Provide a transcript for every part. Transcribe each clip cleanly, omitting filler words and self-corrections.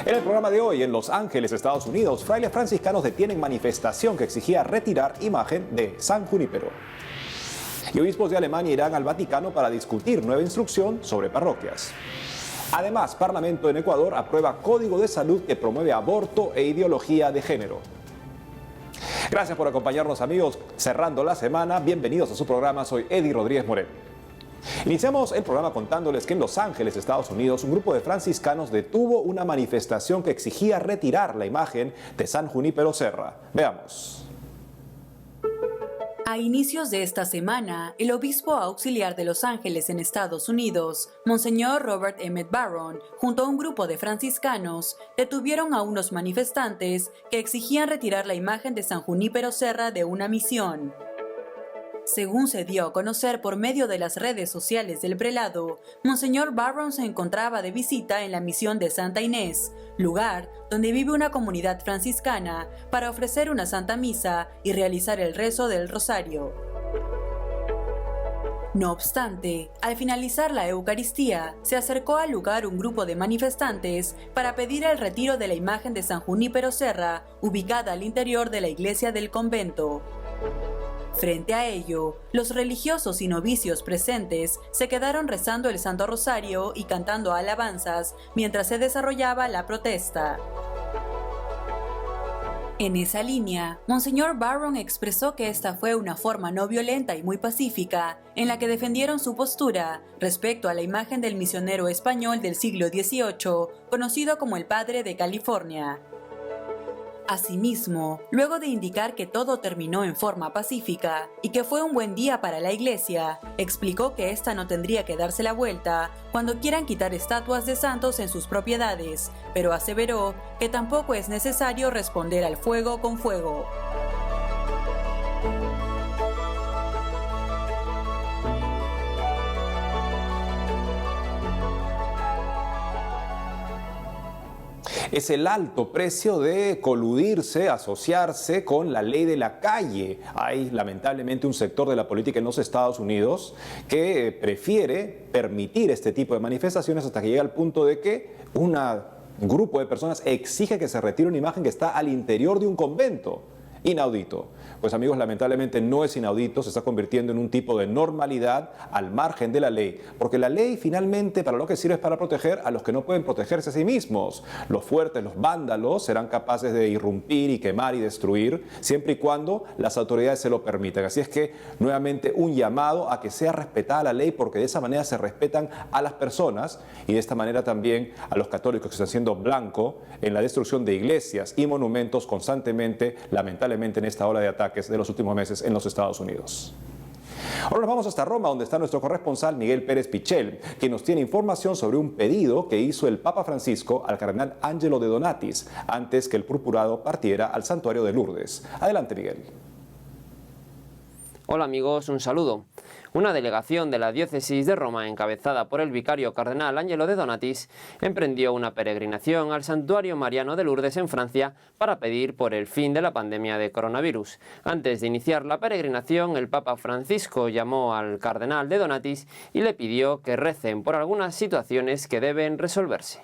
En el programa de hoy, en Los Ángeles, Estados Unidos, frailes franciscanos detienen manifestación que exigía retirar imagen de San Junípero. Y obispos de Alemania irán al Vaticano para discutir nueva instrucción sobre parroquias. Además, Parlamento en Ecuador aprueba código de salud que promueve aborto e ideología de género. Gracias por acompañarnos, amigos, cerrando la semana. Bienvenidos a su programa. Soy Eddie Rodríguez Moreno. Iniciamos el programa contándoles que en Los Ángeles, Estados Unidos, un grupo de franciscanos detuvo una manifestación que exigía retirar la imagen de San Junípero Serra. Veamos. A inicios de esta semana, el obispo auxiliar de Los Ángeles en Estados Unidos, Monseñor Robert Emmett Barron, junto a un grupo de franciscanos, detuvieron a unos manifestantes que exigían retirar la imagen de San Junípero Serra de una misión. Según se dio a conocer por medio de las redes sociales del prelado, Monseñor Barron se encontraba de visita en la misión de Santa Inés, lugar donde vive una comunidad franciscana, para ofrecer una santa misa y realizar el rezo del rosario. No obstante, al finalizar la Eucaristía, se acercó al lugar un grupo de manifestantes para pedir el retiro de la imagen de San Junípero Serra, ubicada al interior de la iglesia del convento. Frente a ello, los religiosos y novicios presentes se quedaron rezando el Santo Rosario y cantando alabanzas mientras se desarrollaba la protesta. En esa línea, Monseñor Barron expresó que esta fue una forma no violenta y muy pacífica en la que defendieron su postura respecto a la imagen del misionero español del siglo XVIII, conocido como el Padre de California. Asimismo, luego de indicar que todo terminó en forma pacífica y que fue un buen día para la iglesia, explicó que esta no tendría que darse la vuelta cuando quieran quitar estatuas de santos en sus propiedades, pero aseveró que tampoco es necesario responder al fuego con fuego. Es el alto precio de coludirse, asociarse con la ley de la calle. Hay lamentablemente un sector de la política en los Estados Unidos que prefiere permitir este tipo de manifestaciones hasta que llega al punto de que un grupo de personas exige que se retire una imagen que está al interior de un convento. Inaudito. Pues amigos, lamentablemente no es inaudito, se está convirtiendo en un tipo de normalidad al margen de la ley, porque la ley finalmente para lo que sirve es para proteger a los que no pueden protegerse a sí mismos. Los fuertes, los vándalos serán capaces de irrumpir y quemar y destruir siempre y cuando las autoridades se lo permitan. Así es que nuevamente un llamado a que sea respetada la ley, porque de esa manera se respetan a las personas y de esta manera también a los católicos que están siendo blanco en la destrucción de iglesias y monumentos constantemente, lamentablemente en esta ola de ataques de los últimos meses en los Estados Unidos. Ahora nos vamos hasta Roma, donde está nuestro corresponsal Miguel Pérez Pichel, quien nos tiene información sobre un pedido que hizo el Papa Francisco al cardenal Angelo de Donatis antes que el purpurado partiera al santuario de Lourdes. Adelante, Miguel. Hola amigos, un saludo. Una delegación de la diócesis de Roma, encabezada por el vicario cardenal Angelo de Donatis, emprendió una peregrinación al santuario mariano de Lourdes en Francia para pedir por el fin de la pandemia de coronavirus. Antes de iniciar la peregrinación, el Papa Francisco llamó al cardenal de Donatis y le pidió que recen por algunas situaciones que deben resolverse.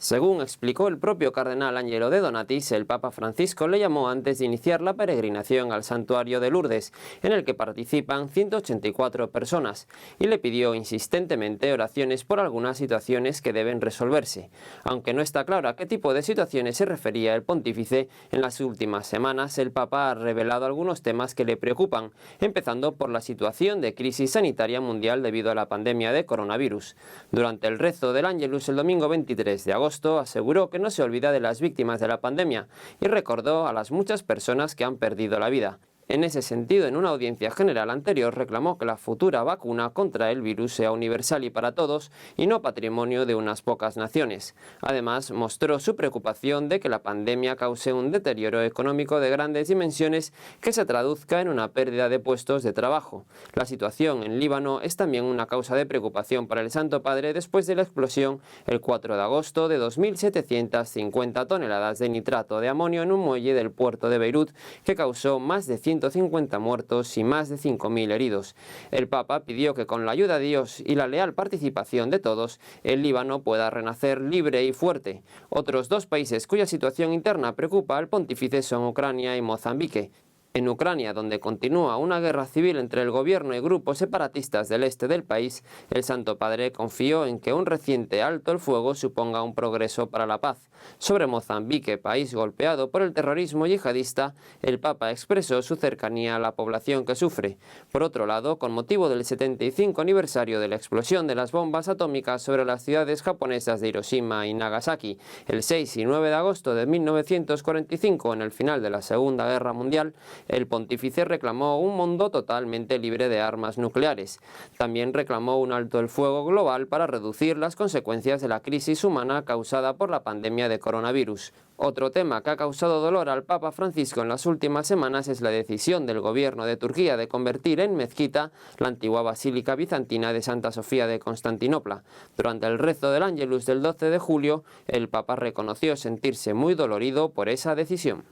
Según explicó el propio cardenal Angelo de Donatis, el Papa Francisco le llamó antes de iniciar la peregrinación al santuario de Lourdes, en el que participan 184 personas, y le pidió insistentemente oraciones por algunas situaciones que deben resolverse. Aunque no está claro a qué tipo de situaciones se refería el pontífice, en las últimas semanas el Papa ha revelado algunos temas que le preocupan, empezando por la situación de crisis sanitaria mundial debido a la pandemia de coronavirus. Durante el rezo del Ángelus el domingo 23 de agosto, aseguró que no se olvida de las víctimas de la pandemia y recordó a las muchas personas que han perdido la vida. En ese sentido, en una audiencia general anterior, reclamó que la futura vacuna contra el virus sea universal y para todos, y no patrimonio de unas pocas naciones. Además, mostró su preocupación de que la pandemia cause un deterioro económico de grandes dimensiones que se traduzca en una pérdida de puestos de trabajo. La situación en Líbano es también una causa de preocupación para el Santo Padre después de la explosión el 4 de agosto de 2.750 toneladas de nitrato de amonio en un muelle del puerto de Beirut que causó más de 100 150 muertos y más de 5.000 heridos. El Papa pidió que con la ayuda de Dios y la leal participación de todos, el Líbano pueda renacer libre y fuerte. Otros dos países cuya situación interna preocupa al pontífice son Ucrania y Mozambique. En Ucrania, donde continúa una guerra civil entre el gobierno y grupos separatistas del este del país, el Santo Padre confió en que un reciente alto el fuego suponga un progreso para la paz. Sobre Mozambique, país golpeado por el terrorismo yihadista, el Papa expresó su cercanía a la población que sufre. Por otro lado, con motivo del 75 aniversario de la explosión de las bombas atómicas sobre las ciudades japonesas de Hiroshima y Nagasaki, el 6 y 9 de agosto de 1945, en el final de la Segunda Guerra Mundial, el pontífice reclamó un mundo totalmente libre de armas nucleares. También reclamó un alto el fuego global para reducir las consecuencias de la crisis humana causada por la pandemia de coronavirus. Otro tema que ha causado dolor al Papa Francisco en las últimas semanas es la decisión del gobierno de Turquía de convertir en mezquita la antigua Basílica Bizantina de Santa Sofía de Constantinopla. Durante el rezo del Ángelus del 12 de julio, el Papa reconoció sentirse muy dolorido por esa decisión.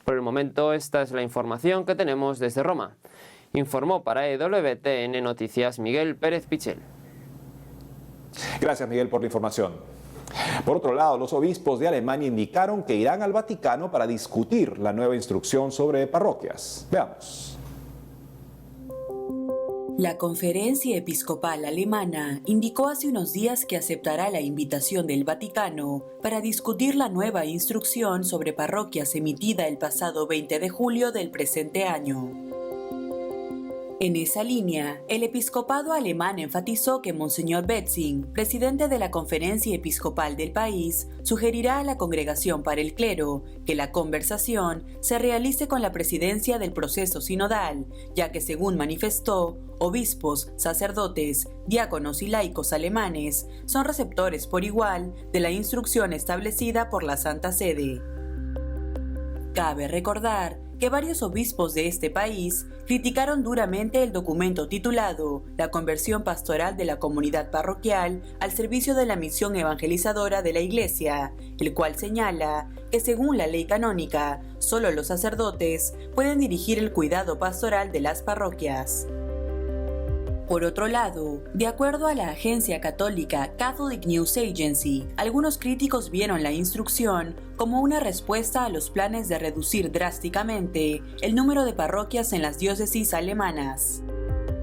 Por el momento, esta es la información que tenemos desde Roma. Informó para EWTN Noticias Miguel Pérez Pichel. Gracias, Miguel, por la información. Por otro lado, los obispos de Alemania indicaron que irán al Vaticano para discutir la nueva instrucción sobre parroquias. Veamos. La Conferencia Episcopal Alemana indicó hace unos días que aceptará la invitación del Vaticano para discutir la nueva instrucción sobre parroquias emitida el pasado 20 de julio del presente año. En esa línea, el episcopado alemán enfatizó que Monseñor Betzing, presidente de la Conferencia Episcopal del país, sugerirá a la Congregación para el Clero que la conversación se realice con la presidencia del proceso sinodal, ya que, según manifestó, obispos, sacerdotes, diáconos y laicos alemanes son receptores por igual de la instrucción establecida por la Santa Sede. Cabe recordar que varios obispos de este país criticaron duramente el documento titulado La conversión pastoral de la comunidad parroquial al servicio de la misión evangelizadora de la Iglesia, el cual señala que según la ley canónica, solo los sacerdotes pueden dirigir el cuidado pastoral de las parroquias. Por otro lado, de acuerdo a la agencia católica Catholic News Agency, algunos críticos vieron la instrucción como una respuesta a los planes de reducir drásticamente el número de parroquias en las diócesis alemanas.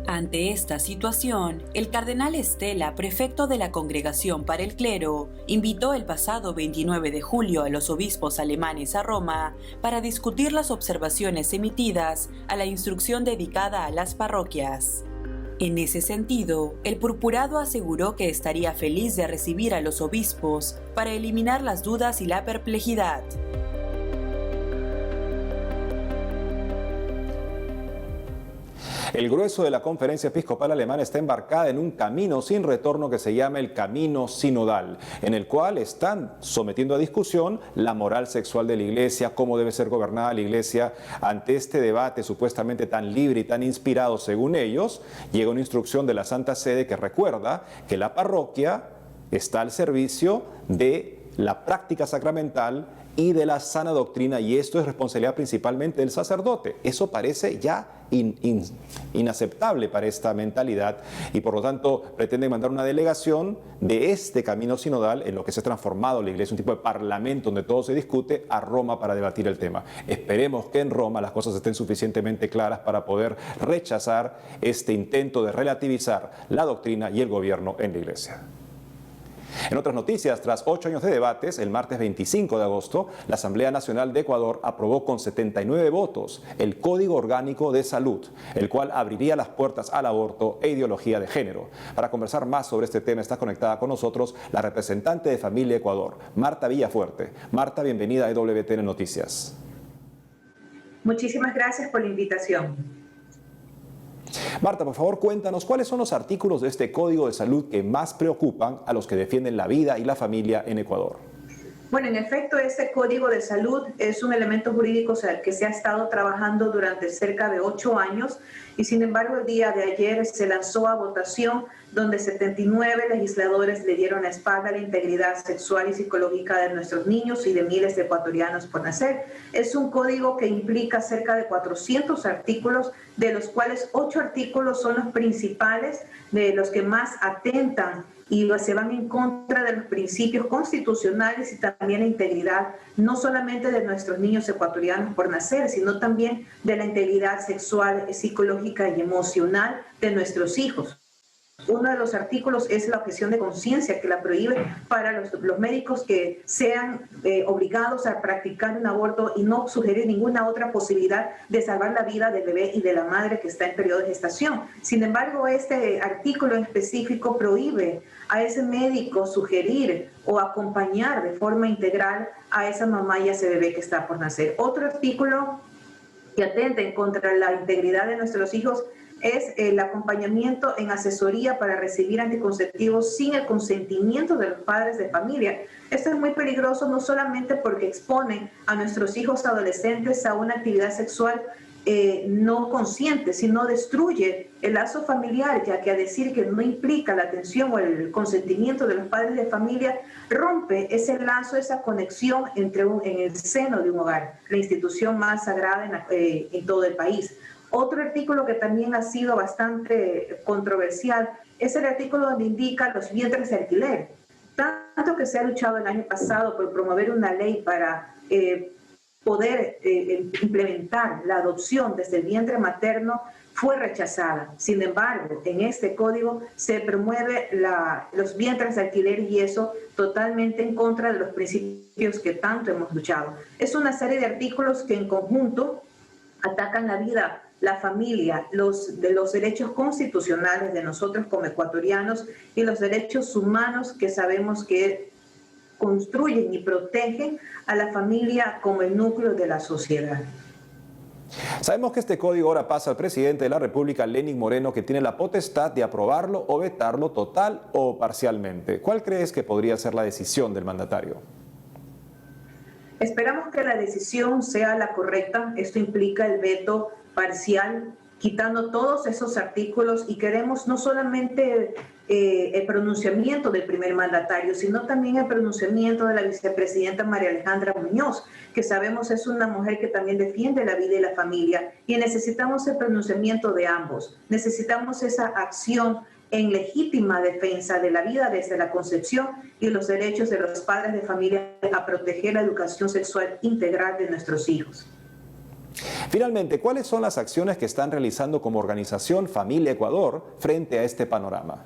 Ante esta situación, el cardenal Stella, prefecto de la Congregación para el Clero, invitó el pasado 29 de julio a los obispos alemanes a Roma para discutir las observaciones emitidas a la instrucción dedicada a las parroquias. En ese sentido, el purpurado aseguró que estaría feliz de recibir a los obispos para eliminar las dudas y la perplejidad. El grueso de la Conferencia Episcopal Alemana está embarcada en un camino sin retorno que se llama el camino sinodal, en el cual están sometiendo a discusión la moral sexual de la Iglesia, cómo debe ser gobernada la Iglesia. Ante este debate supuestamente tan libre y tan inspirado según ellos, llega una instrucción de la Santa Sede que recuerda que la parroquia está al servicio de la práctica sacramental y de la sana doctrina, y esto es responsabilidad principalmente del sacerdote. Eso parece ya inaceptable para esta mentalidad, y por lo tanto pretenden mandar una delegación de este camino sinodal, en lo que se ha transformado la Iglesia, un tipo de parlamento donde todo se discute, a Roma para debatir el tema. Esperemos que en Roma las cosas estén suficientemente claras para poder rechazar este intento de relativizar la doctrina y el gobierno en la Iglesia. En otras noticias, tras 8 años de debates, el martes 25 de agosto, la Asamblea Nacional de Ecuador aprobó con 79 votos el Código Orgánico de Salud, el cual abriría las puertas al aborto e ideología de género. Para conversar más sobre este tema está conectada con nosotros la representante de Familia Ecuador, Marta Villafuerte. Marta, bienvenida a EWTN Noticias. Muchísimas gracias por la invitación. Marta, por favor, cuéntanos cuáles son los artículos de este Código de Salud que más preocupan a los que defienden la vida y la familia en Ecuador. Bueno, en efecto, este Código de Salud es un elemento jurídico que se ha estado trabajando durante cerca de 8 años y sin embargo el día de ayer se lanzó a votación donde 79 legisladores le dieron la espalda a la integridad sexual y psicológica de nuestros niños y de miles de ecuatorianos por nacer. Es un código que implica cerca de 400 artículos, de los cuales 8 artículos son los principales, de los que más atentan y se van en contra de los principios constitucionales y también la integridad, no solamente de nuestros niños ecuatorianos por nacer, sino también de la integridad sexual, psicológica y emocional de nuestros hijos. Uno de los artículos es la objeción de conciencia, que la prohíbe para los médicos que sean obligados a practicar un aborto y no sugerir ninguna otra posibilidad de salvar la vida del bebé y de la madre que está en periodo de gestación. Sin embargo, este artículo en específico prohíbe a ese médico sugerir o acompañar de forma integral a esa mamá y a ese bebé que está por nacer. Otro artículo que atenta en contra de la integridad de nuestros hijos es el acompañamiento en asesoría para recibir anticonceptivos sin el consentimiento de los padres de familia. Esto es muy peligroso no solamente porque expone a nuestros hijos adolescentes a una actividad sexual no consciente, sino destruye el lazo familiar, ya que a decir que no implica la atención o el consentimiento de los padres de familia, rompe ese lazo, esa conexión en el seno de un hogar, la institución más sagrada en todo el país. Otro artículo que también ha sido bastante controversial es el artículo donde indica los vientres de alquiler. Tanto que se ha luchado el año pasado por promover una ley para poder implementar la adopción desde el vientre materno, fue rechazada. Sin embargo, en este código se promueve los vientres de alquiler y eso totalmente en contra de los principios que tanto hemos luchado. Es una serie de artículos que en conjunto atacan la vida, la familia, los derechos constitucionales de nosotros como ecuatorianos y los derechos humanos que sabemos que construyen y protegen a la familia como el núcleo de la sociedad. Sabemos que este código ahora pasa al presidente de la República, Lenín Moreno, que tiene la potestad de aprobarlo o vetarlo total o parcialmente. ¿Cuál crees que podría ser la decisión del mandatario? Esperamos que la decisión sea la correcta. Esto implica el veto parcial, quitando todos esos artículos, y queremos no solamente el pronunciamiento del primer mandatario, sino también el pronunciamiento de la vicepresidenta María Alejandra Muñoz, que sabemos es una mujer que también defiende la vida y la familia, y necesitamos el pronunciamiento de ambos. Necesitamos esa acción en legítima defensa de la vida desde la concepción y los derechos de los padres de familia a proteger la educación sexual integral de nuestros hijos. Finalmente, ¿cuáles son las acciones que están realizando como organización Familia Ecuador frente a este panorama?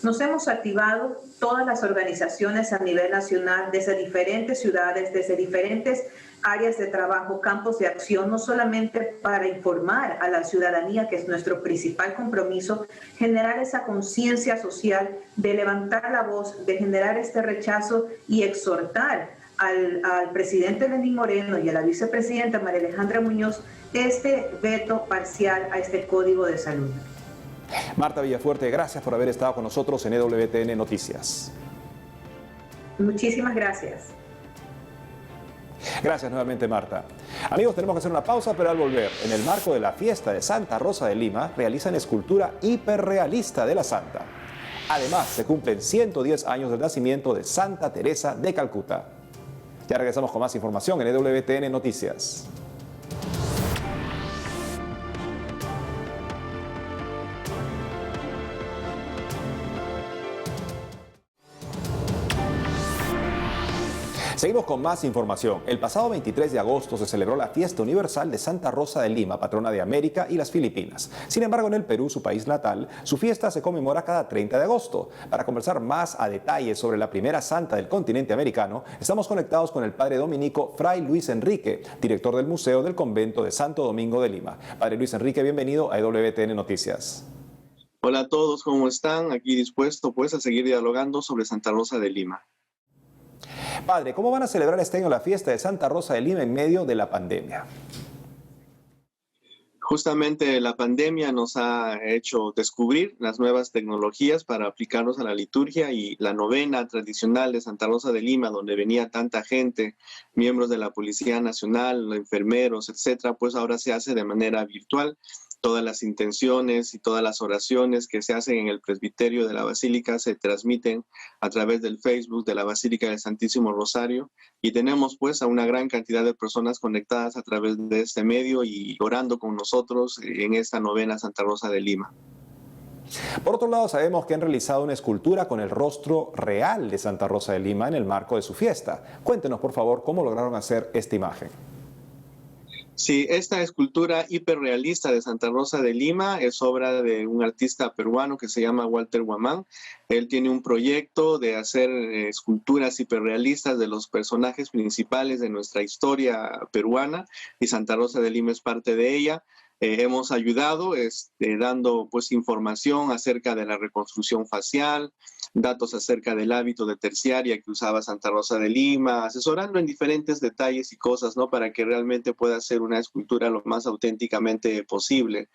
Nos hemos activado todas las organizaciones a nivel nacional, desde diferentes ciudades, desde diferentes áreas de trabajo, campos de acción, no solamente para informar a la ciudadanía, que es nuestro principal compromiso, generar esa conciencia social, de levantar la voz, de generar este rechazo y exhortar al presidente Lenín Moreno y a la vicepresidenta María Alejandra Muñoz este veto parcial a este Código de Salud. Marta Villafuerte, gracias por haber estado con nosotros en EWTN Noticias. Muchísimas gracias. Gracias nuevamente, Marta. Amigos, tenemos que hacer una pausa, pero al volver, en el marco de la fiesta de Santa Rosa de Lima, realizan escultura hiperrealista de la Santa. Además, se cumplen 110 años del nacimiento de Santa Teresa de Calcuta. Ya regresamos con más información en EWTN Noticias. Seguimos con más información. El pasado 23 de agosto se celebró la Fiesta Universal de Santa Rosa de Lima, patrona de América y las Filipinas. Sin embargo, en el Perú, su país natal, su fiesta se conmemora cada 30 de agosto. Para conversar más a detalle sobre la primera santa del continente americano, estamos conectados con el padre dominico Fray Luis Enrique, director del Museo del Convento de Santo Domingo de Lima. Padre Luis Enrique, bienvenido a EWTN Noticias. Hola a todos, ¿cómo están? Aquí dispuesto pues a seguir dialogando sobre Santa Rosa de Lima. Padre, ¿cómo van a celebrar este año la fiesta de Santa Rosa de Lima en medio de la pandemia? Justamente la pandemia nos ha hecho descubrir las nuevas tecnologías para aplicarnos a la liturgia, y la novena tradicional de Santa Rosa de Lima, donde venía tanta gente, miembros de la Policía Nacional, enfermeros, etcétera, pues ahora se hace de manera virtual. Todas las intenciones y todas las oraciones que se hacen en el presbiterio de la Basílica se transmiten a través del Facebook de la Basílica del Santísimo Rosario, y tenemos pues a una gran cantidad de personas conectadas a través de este medio y orando con nosotros en esta novena Santa Rosa de Lima. Por otro lado, sabemos que han realizado una escultura con el rostro real de Santa Rosa de Lima en el marco de su fiesta. Cuéntenos, por favor, cómo lograron hacer esta imagen. Sí, esta escultura hiperrealista de Santa Rosa de Lima es obra de un artista peruano que se llama Walter Guamán. Él tiene un proyecto de hacer esculturas hiperrealistas de los personajes principales de nuestra historia peruana, y Santa Rosa de Lima es parte de ella. Hemos ayudado dando pues información acerca de la reconstrucción facial, datos acerca del hábito de terciaria que usaba Santa Rosa de Lima, asesorando en diferentes detalles y cosas, ¿no? Para que realmente pueda ser una escultura lo más auténticamente posible.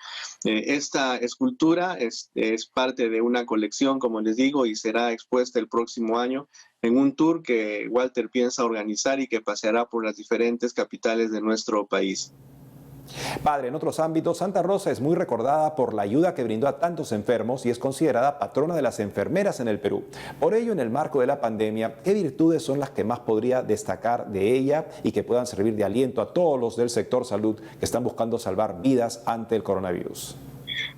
Esta escultura es parte de una colección, como les digo, y será expuesta el próximo año en un tour que Walter piensa organizar y que paseará por las diferentes capitales de nuestro país. Padre, en otros ámbitos, Santa Rosa es muy recordada por la ayuda que brindó a tantos enfermos y es considerada patrona de las enfermeras en el Perú. Por ello, en el marco de la pandemia, ¿qué virtudes son las que más podría destacar de ella y que puedan servir de aliento a todos los del sector salud que están buscando salvar vidas ante el coronavirus?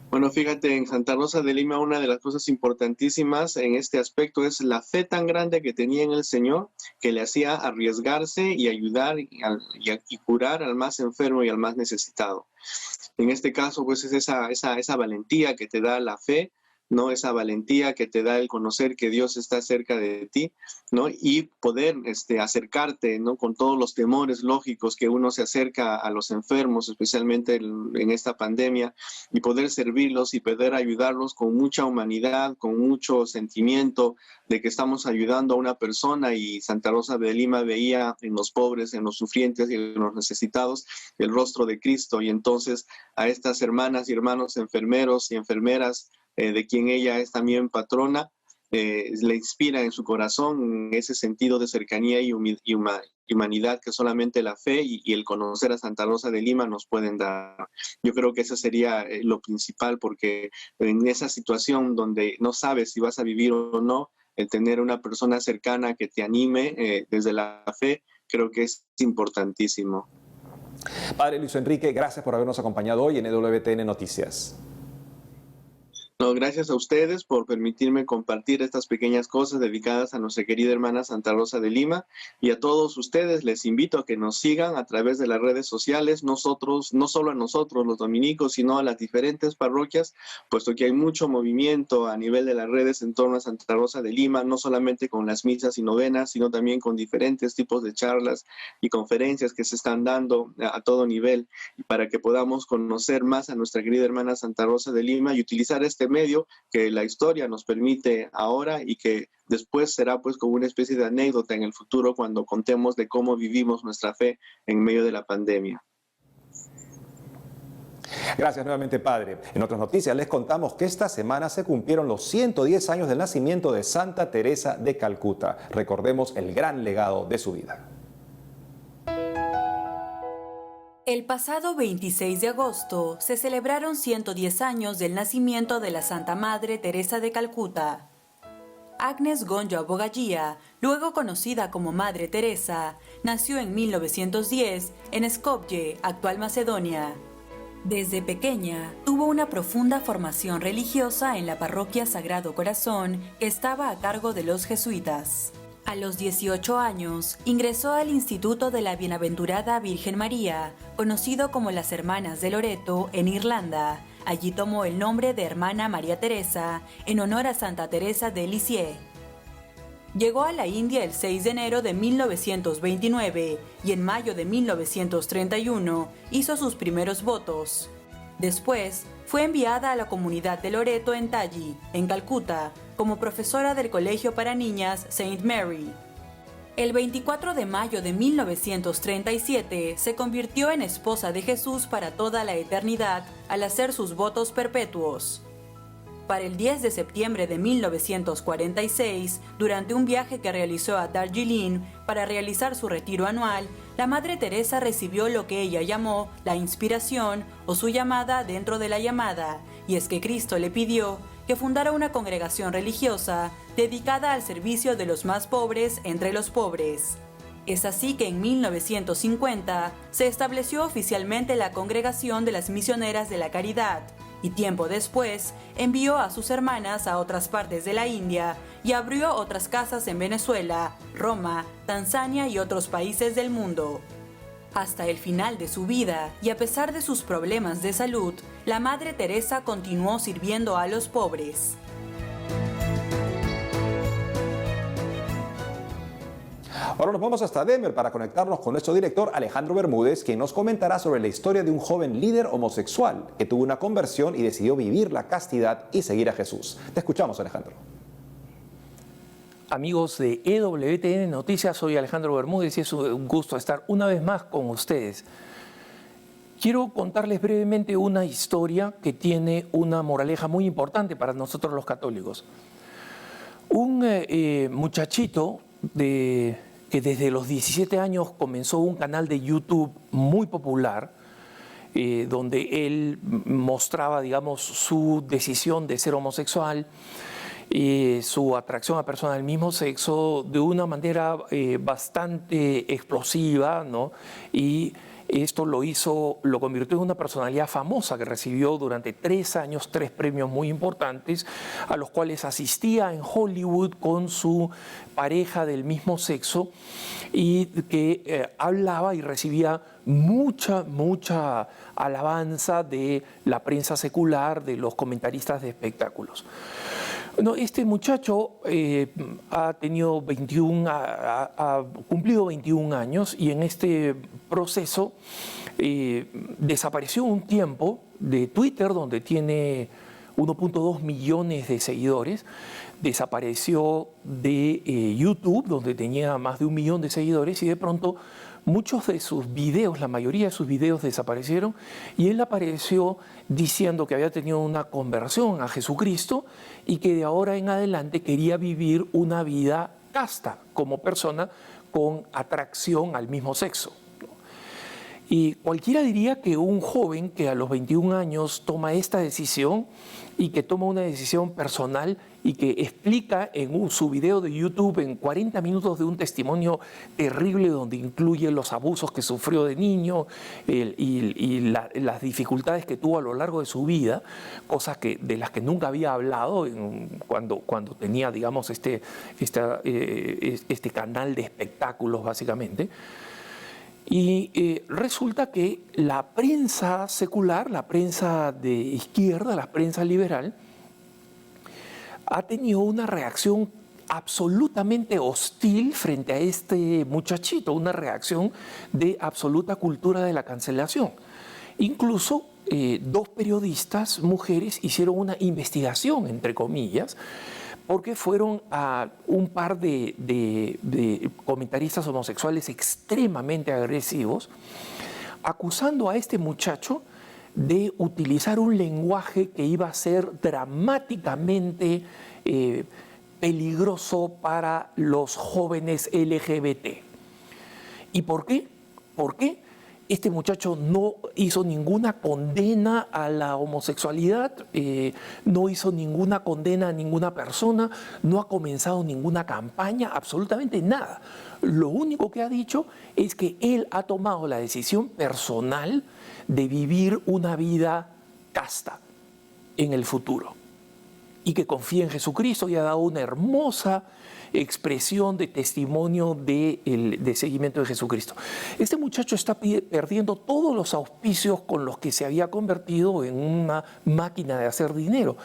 Bueno, fíjate, en Santa Rosa de Lima una de las cosas importantísimas en este aspecto es la fe tan grande que tenía en el Señor, que le hacía arriesgarse y ayudar y curar al más enfermo y al más necesitado. En este caso, pues es esa valentía que te da la fe, ¿no? Esa valentía que te da el conocer que Dios está cerca de ti, ¿no? Y poder acercarte, ¿no? Con todos los temores lógicos que uno se acerca a los enfermos, especialmente en esta pandemia, y poder servirlos y poder ayudarlos con mucha humanidad, con mucho sentimiento de que estamos ayudando a una persona. Y Santa Rosa de Lima veía en los pobres, en los sufrientes y en los necesitados el rostro de Cristo, y entonces a estas hermanas y hermanos enfermeros y enfermeras, de quien ella es también patrona, le inspira en su corazón ese sentido de cercanía y humanidad que solamente la fe y el conocer a Santa Rosa de Lima nos pueden dar. Yo creo que eso sería lo principal, porque en esa situación donde no sabes si vas a vivir o no, el tener una persona cercana que te anime desde la fe, creo que es importantísimo. Padre Luis Enrique, gracias por habernos acompañado hoy en EWTN Noticias. No, gracias a ustedes por permitirme compartir estas pequeñas cosas dedicadas a nuestra querida hermana Santa Rosa de Lima, y a todos ustedes les invito a que nos sigan a través de las redes sociales, no solo a nosotros los dominicos, sino a las diferentes parroquias, puesto que hay mucho movimiento a nivel de las redes en torno a Santa Rosa de Lima, no solamente con las misas y novenas, sino también con diferentes tipos de charlas y conferencias que se están dando a todo nivel, y para que podamos conocer más a nuestra querida hermana Santa Rosa de Lima y utilizar este medio que la historia nos permite ahora, y que después será pues como una especie de anécdota en el futuro cuando contemos de cómo vivimos nuestra fe en medio de la pandemia. Gracias nuevamente, Padre. En otras noticias les contamos que esta semana se cumplieron los 110 años del nacimiento de Santa Teresa de Calcuta. Recordemos el gran legado de su vida. El pasado 26 de agosto se celebraron 110 años del nacimiento de la Santa Madre Teresa de Calcuta. Agnes Gonja Bogallía, luego conocida como Madre Teresa, nació en 1910 en Skopje, actual Macedonia. Desde pequeña tuvo una profunda formación religiosa en la parroquia Sagrado Corazón, que estaba a cargo de los jesuitas. A los 18 años, ingresó al Instituto de la Bienaventurada Virgen María, conocido como las Hermanas de Loreto, en Irlanda. Allí tomó el nombre de Hermana María Teresa, en honor a Santa Teresa de Lisieux. Llegó a la India el 6 de enero de 1929 y en mayo de 1931 hizo sus primeros votos. Después, fue enviada a la comunidad de Loreto en Talli, en Calcuta, como profesora del Colegio para Niñas St. Mary. El 24 de mayo de 1937 se convirtió en esposa de Jesús para toda la eternidad al hacer sus votos perpetuos. Para el 10 de septiembre de 1946, durante un viaje que realizó a Darjeeling para realizar su retiro anual, la Madre Teresa recibió lo que ella llamó la inspiración o su llamada dentro de la llamada, y es que Cristo le pidió que fundara una congregación religiosa dedicada al servicio de los más pobres entre los pobres. Es así que en 1950 se estableció oficialmente la Congregación de las Misioneras de la Caridad, y tiempo después envió a sus hermanas a otras partes de la India y abrió otras casas en Venezuela, Roma, Tanzania y otros países del mundo. Hasta el final de su vida, y a pesar de sus problemas de salud, la Madre Teresa continuó sirviendo a los pobres. Ahora nos vamos hasta Denver para conectarnos con nuestro director Alejandro Bermúdez, quien nos comentará sobre la historia de un joven líder homosexual que tuvo una conversión y decidió vivir la castidad y seguir a Jesús. Te escuchamos, Alejandro. Amigos de EWTN Noticias, soy Alejandro Bermúdez y es un gusto estar una vez más con ustedes. Quiero contarles brevemente una historia que tiene una moraleja muy importante para nosotros los católicos. Un muchachito que desde los 17 años comenzó un canal de YouTube muy popular, donde él mostraba, digamos, su decisión de ser homosexual, su atracción a personas del mismo sexo de una manera bastante explosiva, ¿no? Y esto lo convirtió en una personalidad famosa que recibió durante 3 años 3 premios muy importantes, a los cuales asistía en Hollywood con su pareja del mismo sexo y que hablaba y recibía mucha alabanza de la prensa secular, de los comentaristas de espectáculos. No, este muchacho ha cumplido 21 años y en este proceso desapareció un tiempo de Twitter, donde tiene 1.2 millones de seguidores, desapareció de YouTube, donde tenía más de 1 millón de seguidores, y de pronto muchos de sus videos, la mayoría de sus videos desaparecieron, y él apareció diciendo que había tenido una conversión a Jesucristo y que de ahora en adelante quería vivir una vida casta como persona con atracción al mismo sexo. Y cualquiera diría que un joven que a los 21 años toma esta decisión y que toma una decisión personal y que explica en su video de YouTube en 40 minutos de un testimonio terrible donde incluye los abusos que sufrió de niño y las dificultades que tuvo a lo largo de su vida, cosas de las que nunca había hablado cuando tenía, digamos, este canal de espectáculos, básicamente. Y resulta que la prensa secular, la prensa de izquierda, la prensa liberal, ha tenido una reacción absolutamente hostil frente a este muchachito, una reacción de absoluta cultura de la cancelación. Incluso 2 periodistas, mujeres, hicieron una investigación, entre comillas, porque fueron a un par de comentaristas homosexuales extremadamente agresivos, acusando a este muchacho de utilizar un lenguaje que iba a ser dramáticamente peligroso para los jóvenes LGBT. ¿Y por qué? ¿Por qué? Este muchacho no hizo ninguna condena a la homosexualidad, no hizo ninguna condena a ninguna persona, no ha comenzado ninguna campaña, absolutamente nada. Lo único que ha dicho es que él ha tomado la decisión personal de vivir una vida casta en el futuro y que confía en Jesucristo, y ha dado una hermosa expresión de testimonio de seguimiento de Jesucristo. Este muchacho está perdiendo todos los auspicios con los que se había convertido en una máquina de hacer dinero.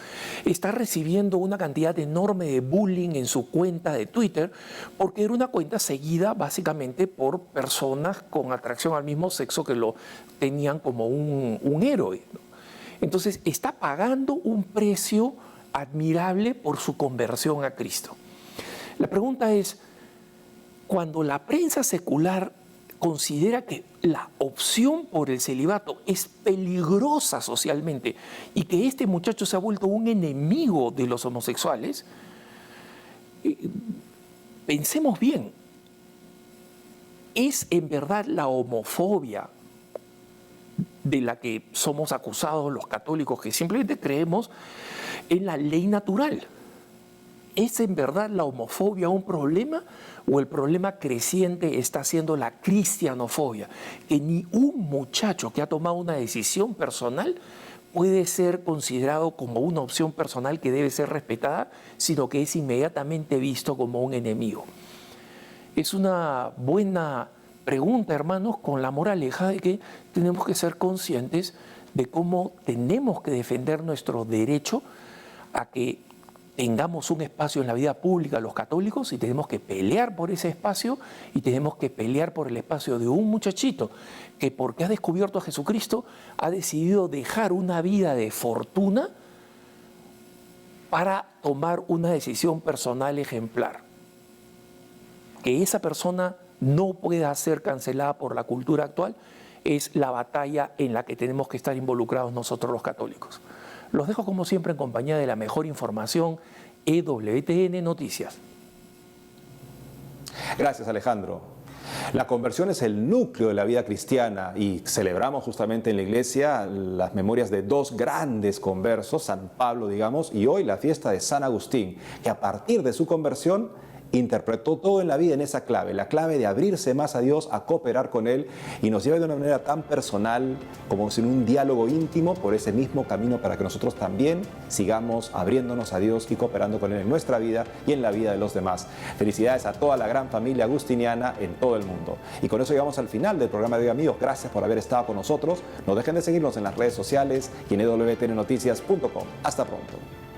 Está recibiendo una cantidad enorme de bullying en su cuenta de Twitter, porque era una cuenta seguida básicamente por personas con atracción al mismo sexo que lo tenían como un héroe, ¿no? Entonces está pagando un precio admirable por su conversión a Cristo. La pregunta es, cuando la prensa secular considera que la opción por el celibato es peligrosa socialmente y que este muchacho se ha vuelto un enemigo de los homosexuales, pensemos bien, ¿es en verdad la homofobia de la que somos acusados los católicos, que simplemente creemos en la ley natural? ¿Es en verdad la homofobia un problema o el problema creciente está siendo la cristianofobia? Que ni un muchacho que ha tomado una decisión personal puede ser considerado como una opción personal que debe ser respetada, sino que es inmediatamente visto como un enemigo. Es una buena pregunta, hermanos, con la moraleja de que tenemos que ser conscientes de cómo tenemos que defender nuestro derecho a que tengamos un espacio en la vida pública los católicos, y tenemos que pelear por ese espacio, y tenemos que pelear por el espacio de un muchachito que, porque ha descubierto a Jesucristo, ha decidido dejar una vida de fortuna para tomar una decisión personal ejemplar. Que esa persona no pueda ser cancelada por la cultura actual es la batalla en la que tenemos que estar involucrados nosotros los católicos. Los dejo como siempre en compañía de la mejor información, EWTN Noticias. Gracias, Alejandro. La conversión es el núcleo de la vida cristiana y celebramos justamente en la iglesia las memorias de dos grandes conversos, San Pablo, digamos, y hoy la fiesta de San Agustín, que a partir de su conversión interpretó todo en la vida en esa clave, la clave de abrirse más a Dios, a cooperar con Él, y nos lleva de una manera tan personal como en un diálogo íntimo por ese mismo camino para que nosotros también sigamos abriéndonos a Dios y cooperando con Él en nuestra vida y en la vida de los demás. Felicidades a toda la gran familia agustiniana en todo el mundo. Y con eso llegamos al final del programa de hoy, amigos. Gracias por haber estado con nosotros. No dejen de seguirnos en las redes sociales y en ewtnnoticias.com. Hasta pronto.